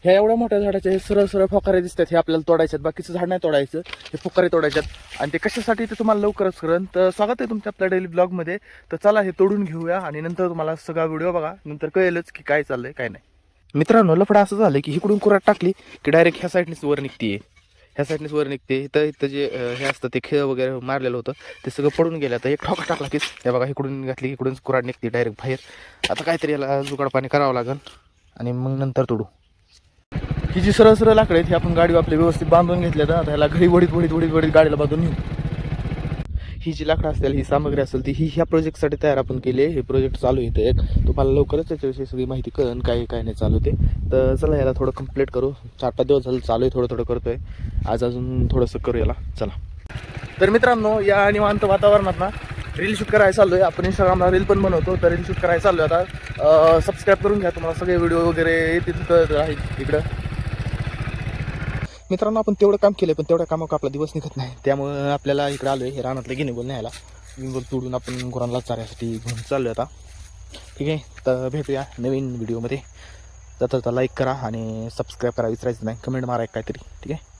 ह्या एवढ्या मोठ्या झाडाचे हे सरळ सरळ फोकारे दिसतात, हे आपल्याला तोडायच्यात, बाकीचं झाड नाही तोडायचं, हे फोकारे तोडायच्यात. आणि ते कशासाठी ते तुम्हाला लवकरच करेन. तर स्वागत आहे तुमच्या आपल्या डेली ब्लॉगमध्ये. तर चला हे तोडून घेऊया आणि नंतर तुम्हाला सगळा व्हिडिओ बघा, नंतर कळेलच की काय चाललंय काय नाही. मित्रांनो, लफडा असं झालं की इकडून कुराट टाकली की डायरेक्ट ह्या साईडनेच वर निघते, ह्या साईडनेच वर निघते. इथं जे हे असतं ते खेळ वगैरे मारलेलं होतं ते सगळं पडून गेलं. तर एक ठोका टाकला की हे बघा इकडून घातली, इकडून कुराट निघते डायरेक्ट बाहेर. आता काहीतरी याला जुगाड पाणी करावं लागेल आणि मग नंतर तोडू. ही जी सरळ सरळ लाकडं आहेत ही आपण गाडी आपली व्यवस्थित बांधून घेतल्या, तर आता ह्याला घडी वडीत गाडीला बांधून नेऊ. ही जी लाकडं असतील, ही सामग्री असेल ती ही ह्या प्रोजेक्टसाठी तयार आपण केली आहे. हे प्रोजेक्ट चालू आहे एक, तुम्हाला लवकरच त्याच्याविषयी सगळी माहिती कळेल काय काय नाही चालू ते. तर चला याला थोडं कंप्लीट करू. 4-5 दिवस झालं चालू आहे, थोडं करतोय. आज अजून थोडंसं करू याला. चला. तर मित्रांनो, या निवांत वातावरणात ना रील शूट करायला चाललो आहे. आपण इंस्टाग्रामला रील पण बनवतो, तर रील शूट करायला चाललो आहे आता. सबस्क्राईब करून घ्या, तुम्हाला सगळे व्हिडिओ वगैरे येतील आहेत इकडं. मित्रांनो, आपण तेवढं काम केलं पण तेवढ्या कामाक आपला दिवस निघत नाही, त्यामुळे आपल्याला इकडे आलोय हे रानातलं गिनीबोल न्यायला. गिनीबोल तोडून आपण गुरांना चाऱ्यासाठी घेऊन चाललो आता. ठीक आहे, तर भेटूया नवीन व्हिडिओमध्ये. तर लाईक करा आणि सबस्क्राईब करा विसरायचं नाही, कमेंट मारा काहीतरी. ठीक आहे.